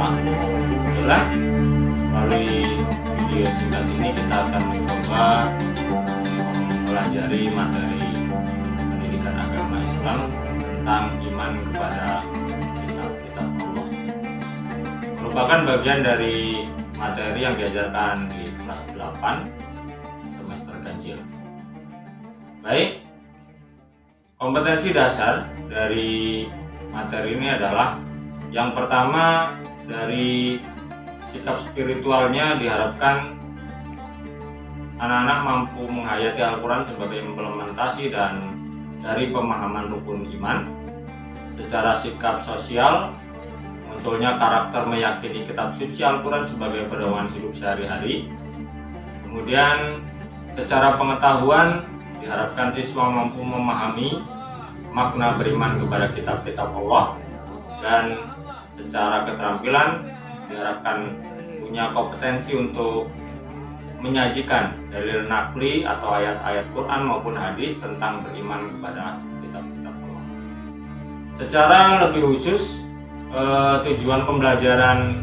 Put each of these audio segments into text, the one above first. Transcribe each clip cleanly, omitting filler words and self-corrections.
apa? Adalah melalui video singkat ini kita akan mencoba mempelajari materi pendidikan agama Islam tentang iman kepada kitab-kitab Allah. Merupakan bagian dari materi yang diajarkan di kelas 8 semester ganjil. Baik, kompetensi dasar dari materi ini adalah yang pertama, dari sikap spiritualnya diharapkan anak-anak mampu menghayati Al-Quran sebagai implementasi dan dari pemahaman rukun iman. Secara sikap sosial, munculnya karakter meyakini kitab suci Al-Quran sebagai pedoman hidup sehari-hari. Kemudian secara pengetahuan diharapkan siswa mampu memahami makna beriman kepada kitab-kitab Allah, dan secara keterampilan diharapkan punya kompetensi untuk menyajikan dalil nakli atau ayat-ayat Quran maupun hadis tentang beriman kepada kitab-kitab Allah. Secara lebih khusus, tujuan pembelajaran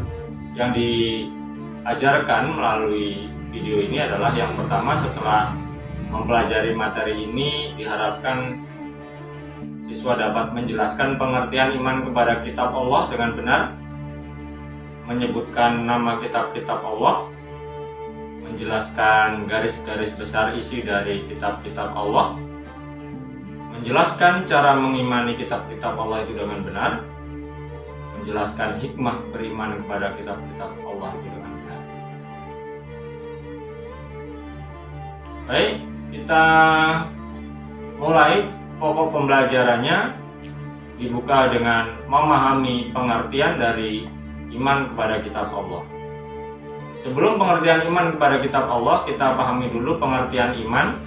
yang diajarkan melalui video ini adalah yang pertama, setelah mempelajari materi ini diharapkan siswa dapat menjelaskan pengertian iman kepada kitab Allah dengan benar, menyebutkan nama kitab-kitab Allah, menjelaskan garis-garis besar isi dari kitab-kitab Allah, menjelaskan cara mengimani kitab-kitab Allah itu dengan benar, menjelaskan hikmah beriman kepada kitab-kitab Allah itu dengan benar. Baik, kita mulai. Pokok pembelajarannya dibuka dengan memahami pengertian dari iman kepada kitab Allah. Sebelum pengertian iman kepada kitab Allah, kita pahami dulu pengertian iman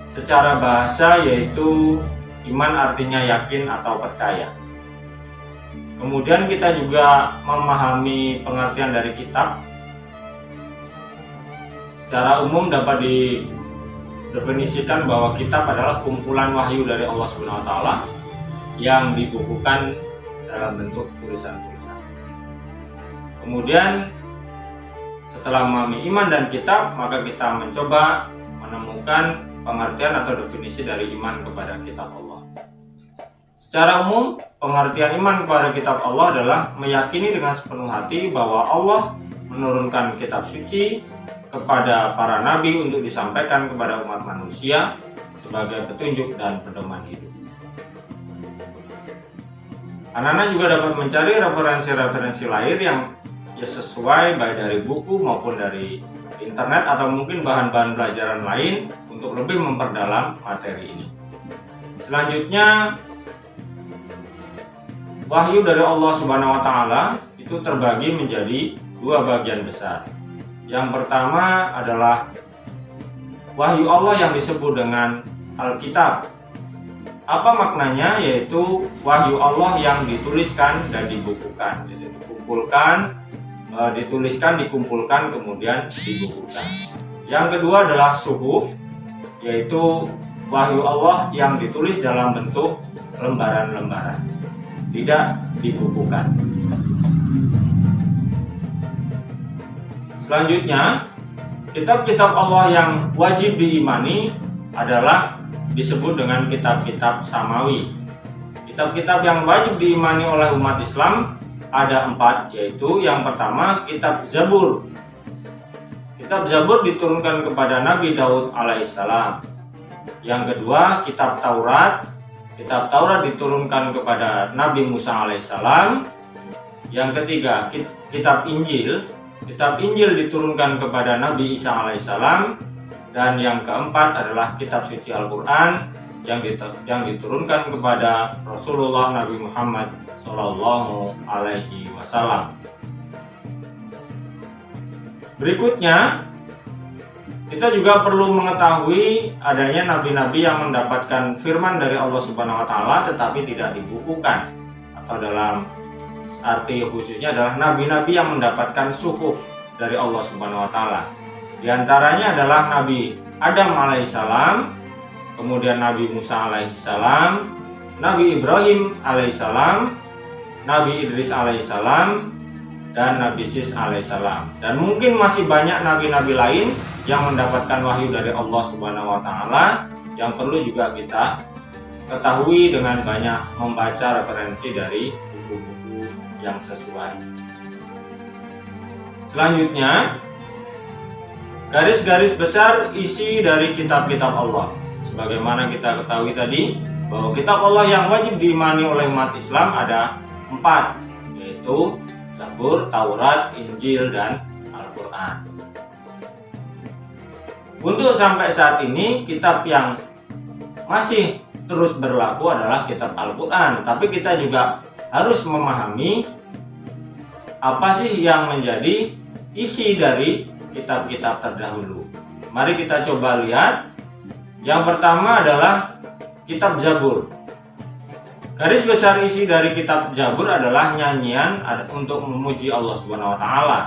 secara bahasa, yaitu iman artinya yakin atau percaya. Kemudian kita juga memahami pengertian dari kitab. Secara umum dapat didefinisikan bahwa kitab adalah kumpulan wahyu dari Allah SWT yang dibukukan dalam bentuk tulisan-tulisan. Kemudian setelah memahami iman dan kitab, maka kita mencoba menemukan pengertian atau definisi dari iman kepada kitab Allah. Secara umum, pengertian iman kepada kitab Allah adalah meyakini dengan sepenuh hati bahwa Allah menurunkan kitab suci kepada para nabi untuk disampaikan kepada umat manusia sebagai petunjuk dan pedoman hidup. Anak-anak juga dapat mencari referensi-referensi lain yang sesuai baik dari buku maupun dari internet atau mungkin bahan-bahan pelajaran lain untuk lebih memperdalam materi ini. Selanjutnya, wahyu dari Allah Subhanahu wa Ta'ala itu terbagi menjadi dua bagian besar. Yang pertama adalah wahyu Allah yang disebut dengan Alkitab. Apa maknanya? Yaitu wahyu Allah yang dituliskan dan dibukukan. Jadi dituliskan, dikumpulkan, kemudian dibukukan. Yang kedua adalah suhuf, yaitu wahyu Allah yang ditulis dalam bentuk lembaran-lembaran, tidak dibukukan. Selanjutnya, kitab-kitab Allah yang wajib diimani adalah disebut dengan kitab-kitab samawi. Kitab-kitab yang wajib diimani oleh umat Islam ada 4, yaitu yang pertama kitab Zabur. Kitab Zabur diturunkan kepada Nabi Daud alaihissalam. Yang kedua kitab Taurat. Kitab Taurat diturunkan kepada Nabi Musa alaihissalam. Yang ketiga kitab Injil. Kitab Injil diturunkan kepada Nabi Isa alaihissalam. Dan yang keempat adalah kitab suci Al-Quran yang diturunkan kepada Rasulullah Nabi Muhammad Sallallahu Alaihi Wasallam. Berikutnya, kita juga perlu mengetahui adanya nabi-nabi yang mendapatkan firman dari Allah Subhanahu wa Ta'ala tetapi tidak dibukukan, atau dalam arti khususnya adalah nabi-nabi yang mendapatkan suhuf dari Allah Subhanahu wa Ta'ala. Di antaranya adalah Nabi Adam alaihissalam, kemudian Nabi Musa alaihissalam, Nabi Ibrahim alaihissalam, Nabi Idris alaihissalam, dan Nabi Sis alaihissalam. Dan mungkin masih banyak nabi-nabi lain yang mendapatkan wahyu dari Allah Subhanahu wa taala yang perlu juga kita ketahui dengan banyak membaca referensi dari buku-buku yang sesuai. Selanjutnya, garis-garis besar isi dari kitab-kitab Allah. Sebagaimana kita ketahui tadi, bahwa kitab Allah yang wajib diimani oleh umat Islam ada 4, yaitu Zabur, Taurat, Injil, dan Al-Quran. Untuk sampai saat ini, kitab yang masih terus berlaku adalah kitab Al-Quran. Tapi kita juga harus memahami apa sih yang menjadi isi dari kitab-kitab terdahulu. Mari kita coba lihat. Yang pertama adalah kitab Zabur. Garis besar isi dari kitab Zabur adalah nyanyian untuk memuji Allah Subhanahu wa taala.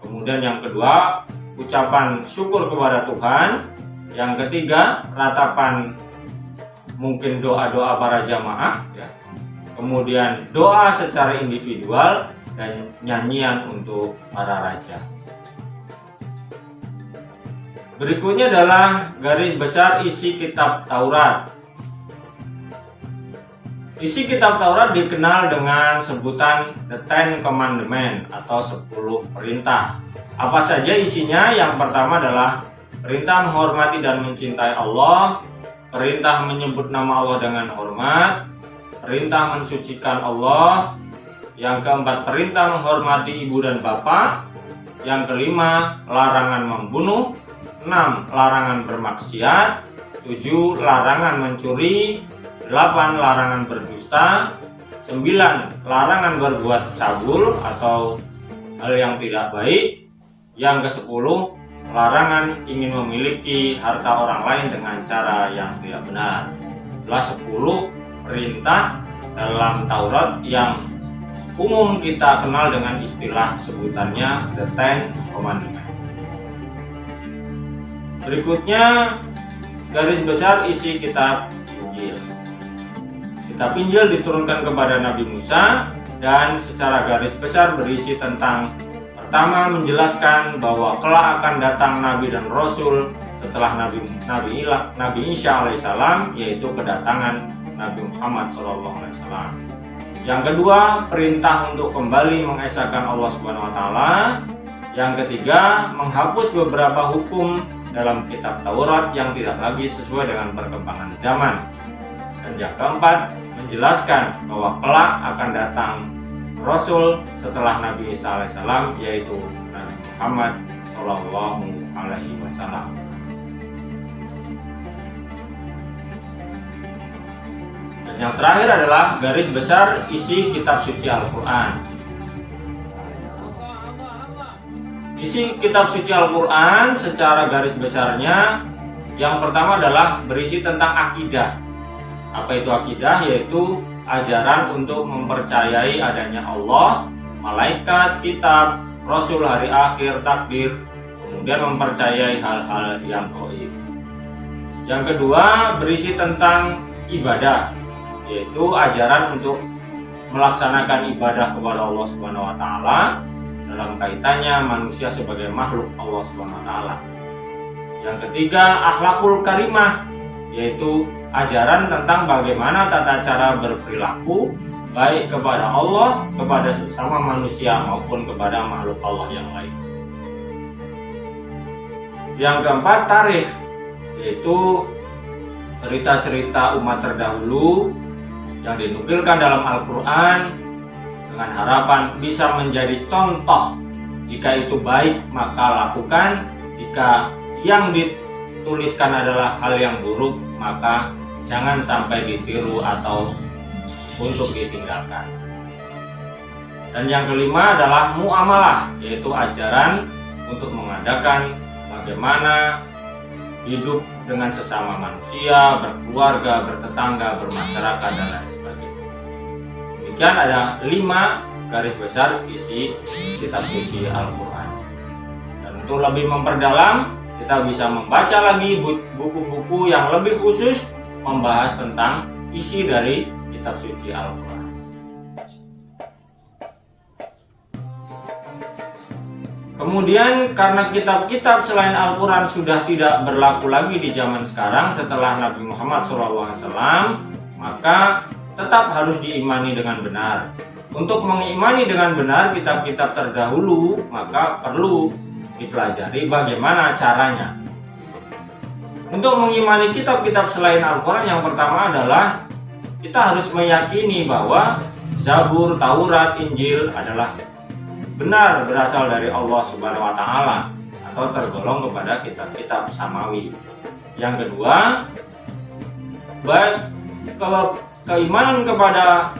Kemudian yang kedua, ucapan syukur kepada Tuhan. Yang ketiga, ratapan mungkin doa-doa para jamaah ya. Kemudian doa secara individual dan nyanyian untuk para raja. Berikutnya adalah garis besar isi kitab Taurat. Isi kitab Taurat dikenal dengan sebutan The Ten Commandments atau 10 perintah. Apa saja isinya? Yang pertama adalah perintah menghormati dan mencintai Allah, perintah menyebut nama Allah dengan hormat, perintah mensucikan Allah, yang keempat perintah menghormati ibu dan bapak, yang kelima larangan membunuh, 6 larangan bermaksiat, 7 larangan mencuri, 8 larangan berdusta, 9 larangan berbuat cabul atau hal yang tidak baik, yang ke-10 larangan ingin memiliki harta orang lain dengan cara yang tidak benar. Itulah 10 perintah dalam Taurat yang umum kita kenal dengan istilah sebutannya The Ten Commandments. Berikutnya garis besar isi kitab Injil. Kitab Injil diturunkan kepada Nabi Musa dan secara garis besar berisi tentang pertama menjelaskan bahwa kelak akan datang Nabi dan Rasul setelah Nabi Isa alaihissalam, yaitu kedatangan Nabi Muhammad SAW. Yang kedua, perintah untuk kembali mengesahkan Allah Subhanahu wa taala. Yang ketiga, menghapus beberapa hukum dalam kitab Taurat yang tidak lagi sesuai dengan perkembangan zaman. Dan yang keempat, menjelaskan bahwa kelak akan datang Rasul setelah Nabi Isa alaihissalam, yaitu Nabi Muhammad SAW. Dan yang terakhir adalah garis besar isi kitab suci Al-Quran. Isi kitab suci Al-Quran secara garis besarnya, yang pertama adalah berisi tentang akidah. Apa itu akidah? Yaitu ajaran untuk mempercayai adanya Allah, malaikat, kitab, Rasul, hari akhir, takdir, kemudian mempercayai hal-hal yang gaib. Yang kedua, berisi tentang ibadah, yaitu ajaran untuk melaksanakan ibadah kepada Allah Subhanahu wa taala dalam kaitannya manusia sebagai makhluk Allah Subhanahu wa taala. Yang ketiga, akhlakul karimah, yaitu ajaran tentang bagaimana tata cara berperilaku baik kepada Allah, kepada sesama manusia maupun kepada makhluk Allah yang lain. Yang keempat, tarikh, yaitu cerita-cerita umat terdahulu yang dinukilkan dalam Al-Quran dengan harapan bisa menjadi contoh. Jika itu baik maka lakukan, jika yang dituliskan adalah hal yang buruk maka jangan sampai ditiru atau untuk ditinggalkan. Dan yang kelima adalah muamalah, yaitu ajaran untuk mengadakan bagaimana hidup dengan sesama manusia, berkeluarga, bertetangga, bermasyarakat, dan lain sebagainya. Demikian ada 5 garis besar isi kitab suci Al-Quran. Dan untuk lebih memperdalam, kita bisa membaca lagi buku-buku yang lebih khusus membahas tentang isi dari kitab suci Al-Quran. Kemudian karena kitab-kitab selain Al-Quran sudah tidak berlaku lagi di zaman sekarang setelah Nabi Muhammad SAW, maka tetap harus diimani dengan benar. Untuk mengimani dengan benar kitab-kitab terdahulu, maka perlu dipelajari bagaimana caranya. Untuk mengimani kitab-kitab selain Al-Quran, yang pertama adalah kita harus meyakini bahwa Zabur, Taurat, Injil adalah benar berasal dari Allah Subhanahu wa Ta'ala atau tergolong kepada kitab-kitab samawi. Yang kedua, baik keimanan kepada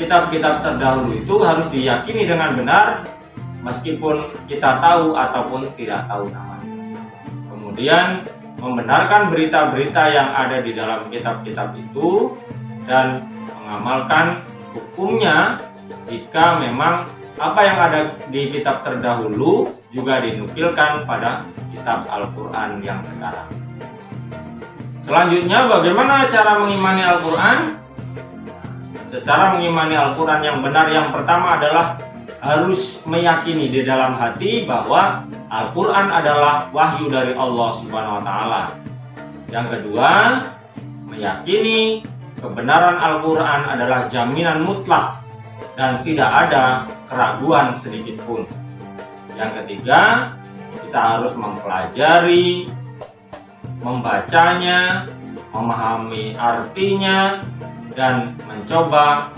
kitab-kitab terdahulu itu harus diyakini dengan benar meskipun kita tahu ataupun tidak tahu namanya. Kemudian membenarkan berita-berita yang ada di dalam kitab-kitab itu dan mengamalkan hukumnya jika memang apa yang ada di kitab terdahulu juga dinukilkan pada kitab Al-Quran yang sekarang. Selanjutnya, bagaimana cara mengimani Al-Quran? Secara mengimani Al-Quran yang benar, yang pertama adalah harus meyakini di dalam hati bahwa Al-Quran adalah wahyu dari Allah Subhanahu wa Ta'ala. Yang kedua, meyakini kebenaran Al-Quran adalah jaminan mutlak dan tidak ada keraguan sedikit pun. Yang ketiga, kita harus mempelajari, membacanya, memahami artinya, dan mencoba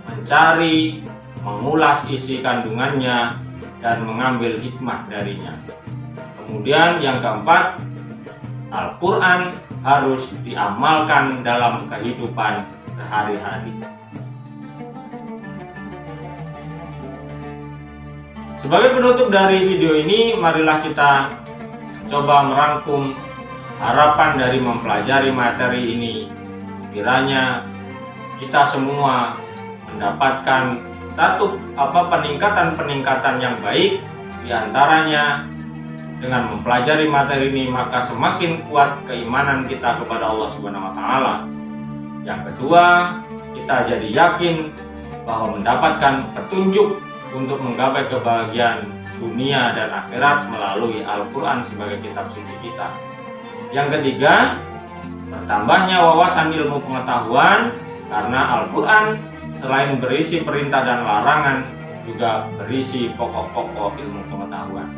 mencari, mengulas isi kandungannya, dan mengambil hikmah darinya. Kemudian yang keempat, Al-Quran harus diamalkan dalam kehidupan sehari-hari. Sebagai penutup dari video ini, marilah kita coba merangkum harapan dari mempelajari materi ini. Kiranya kita semua mendapatkan satu peningkatan yang baik, diantaranya dengan mempelajari materi ini maka semakin kuat keimanan kita kepada Allah Subhanahu wa Ta'ala. Yang kedua, kita jadi yakin bahwa mendapatkan petunjuk untuk menggapai kebahagiaan dunia dan akhirat melalui Al-Quran sebagai kitab suci kita. Yang ketiga, bertambahnya wawasan ilmu pengetahuan karena Al-Quran selain berisi perintah dan larangan juga berisi pokok-pokok ilmu pengetahuan.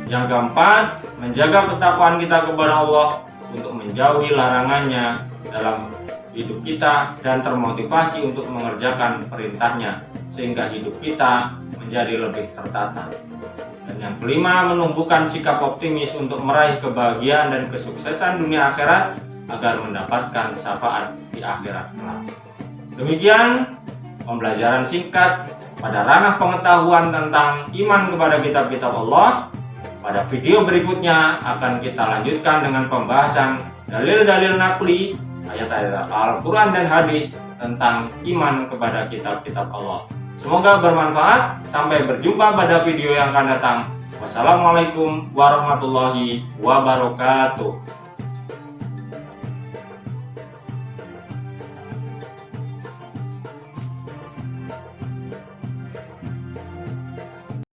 Yang keempat, menjaga ketakwaan kita kepada Allah untuk menjauhi larangannya dalam hidup kita dan termotivasi untuk mengerjakan perintahnya sehingga hidup kita menjadi lebih tertata. Dan yang kelima, menumbuhkan sikap optimis untuk meraih kebahagiaan dan kesuksesan dunia akhirat agar mendapatkan syafaat di akhirat kelak. Demikian pembelajaran singkat pada ranah pengetahuan tentang iman kepada kitab-kitab Allah. Pada video berikutnya akan kita lanjutkan dengan pembahasan dalil-dalil nakli, ayat-ayat Al-Quran dan hadis tentang iman kepada kitab-kitab Allah. Semoga bermanfaat. Sampai berjumpa pada video yang akan datang. Wassalamualaikum warahmatullahi wabarakatuh.